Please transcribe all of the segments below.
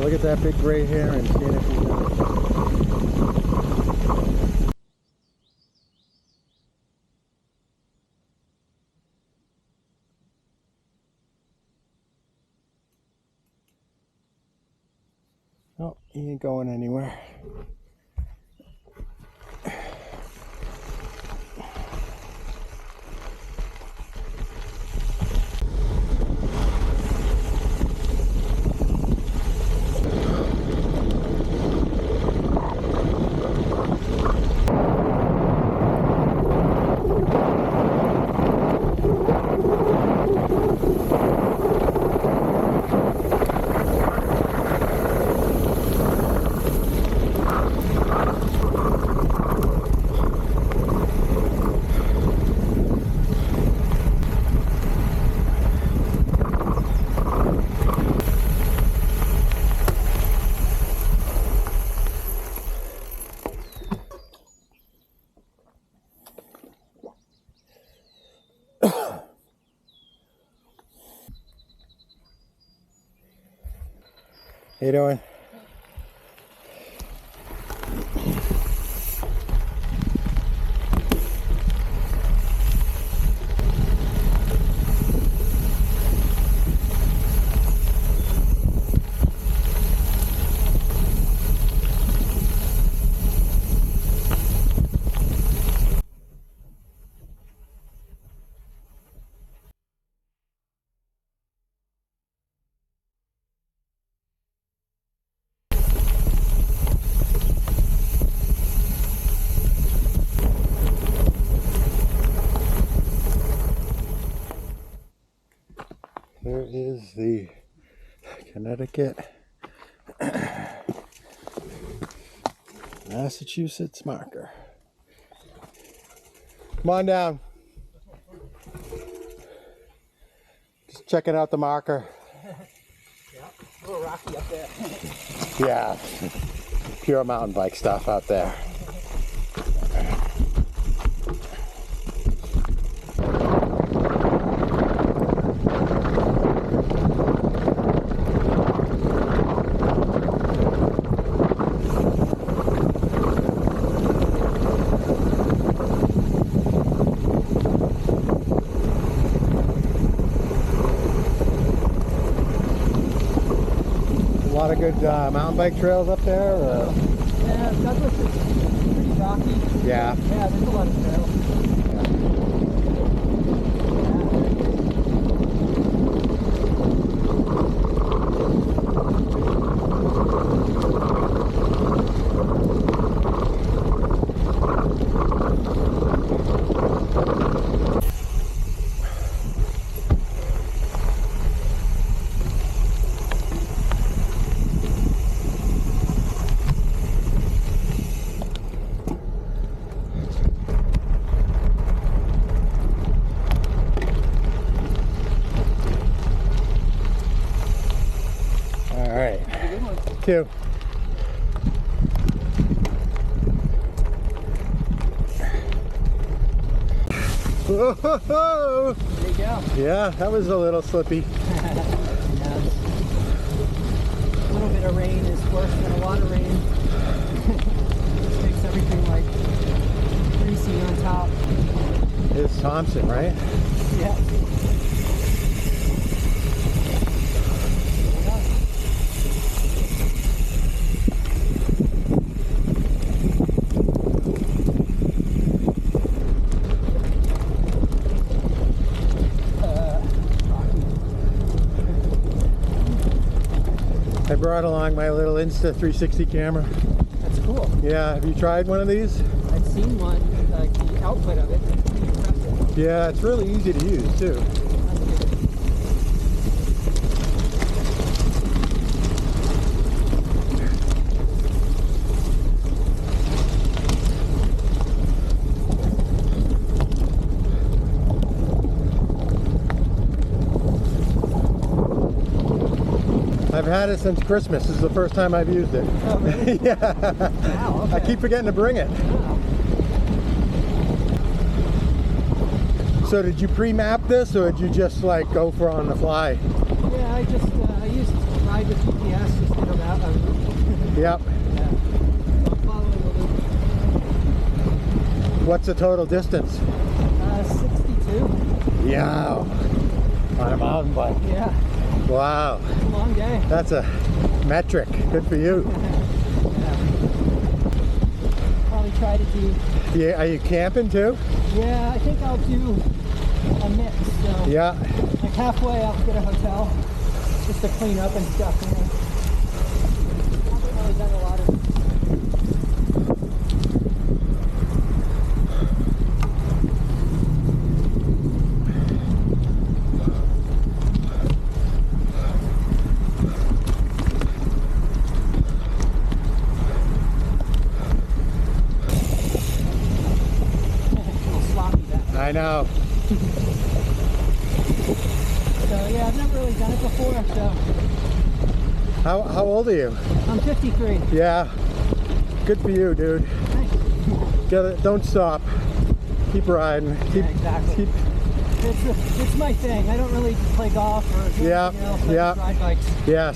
look at that big gray hair and scenic. Oh, he ain't going anywhere. How you doing? There is the Connecticut, Massachusetts marker. Come on down. Just checking out the marker. Yeah, a little rocky up there. Yeah, pure mountain bike stuff out there. A lot of good mountain bike trails up there? Or? Yeah, Douglas is pretty rocky. Yeah. Yeah, there's a lot of trails. All right. Two. Whoa! There you go. Yeah, that was a little slippy. Yeah. A little bit of rain is worse than a lot of rain. Just makes everything like greasy on top. It's Thompson, right? Yeah. I brought along my little Insta 360 camera. That's cool. Yeah, have you tried one of these? I've seen one, like the output of it. It's pretty impressive. Yeah, it's really easy to use too. I've had it since Christmas. This is the first time I've used it. Oh, really? Yeah. Wow, okay. I keep forgetting to bring it. Wow. So did you pre-map this or did you just like go for on the fly? Yeah, I used ride with GPS just to go out a route. Yep. Yeah. So I'm following the loop. What's the total distance? 62. Yeah. On a mountain bike. Yeah. Wow. It's a long day. That's a metric. Good for you. Yeah. Probably try to do. Yeah. Are you camping too? Yeah, I think I'll do a mix. So Yeah. like halfway I'll get a hotel just to clean up and stuff. You know. I haven't really done a lot of. I know. So yeah, I've never really done it before. So How old are you? I'm 53. Yeah. Good for you, dude. Thanks. Get it. Don't stop. Keep riding. Keep, Yeah, exactly. It's my thing. I don't really play golf or anything Yeah, else. I yeah. just ride bikes. Yeah.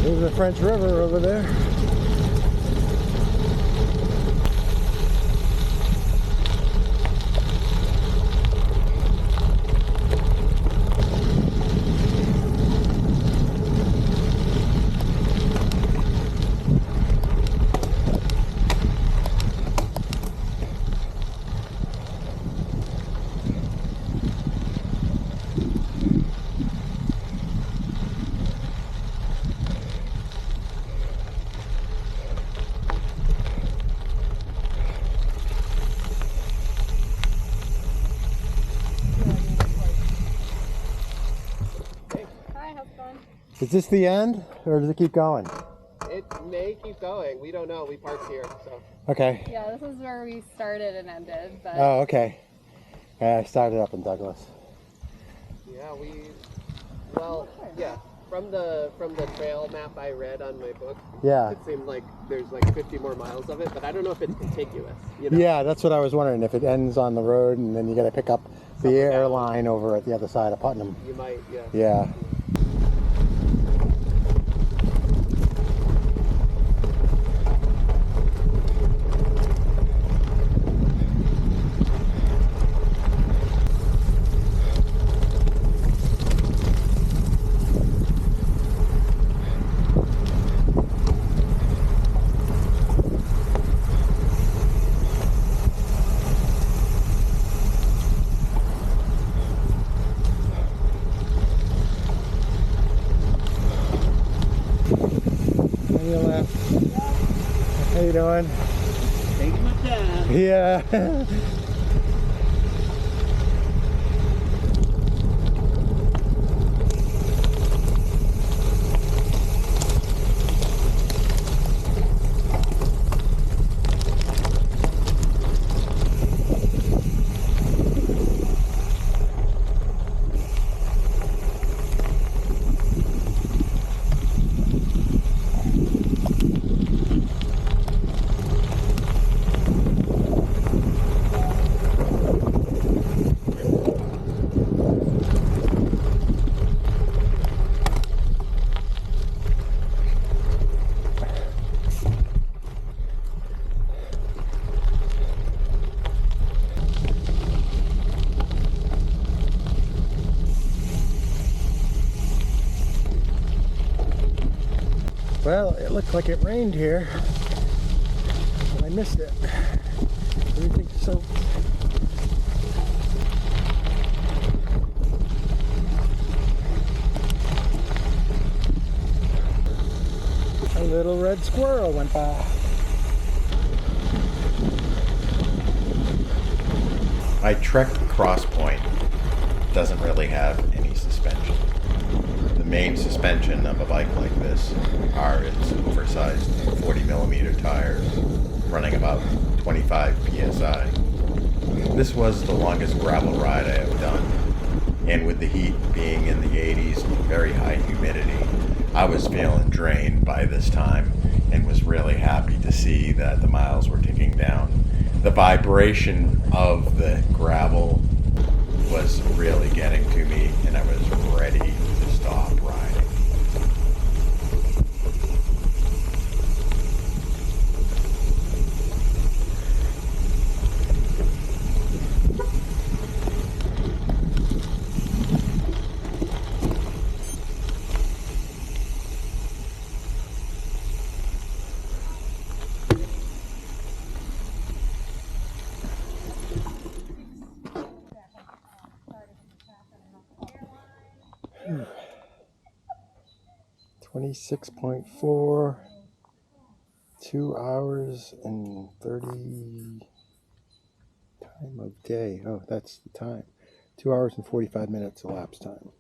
There's the French River over there. Hi, how's it going? Is this the end, or does it keep going? It may keep going. We don't know. We parked here, so. Okay. Yeah, this is where we started and ended, but Oh, okay. Yeah, I started up in Douglas. Yeah, well, yeah. From the trail map I read on my book, Yeah. it seemed like there's like 50 more miles of it, but I don't know if it's contiguous. You know? Yeah, that's what I was wondering. If it ends on the road and then you got to pick up the airline over at the other side of Putnam. You might, yeah. Yeah. On your left. How you doing? Taking my time. Yeah. Well, it looked like it rained here, and I missed it. Everything's soaked. A little red squirrel went by. I trekked Cross Point. Doesn't really have any suspension. The main suspension of a bike like this are its oversized 40mm tires, running about 25 psi. This was the longest gravel ride I have done, and with the heat being in the 80s and very high humidity, I was feeling drained by this time and was really happy to see that the miles were ticking down. The vibration of the gravel was really getting to me, and I was ready to stop riding. Whew. 26.4, 2 hours and 30 time of day. Oh, that's the time. 2 hours and 45 minutes elapsed time.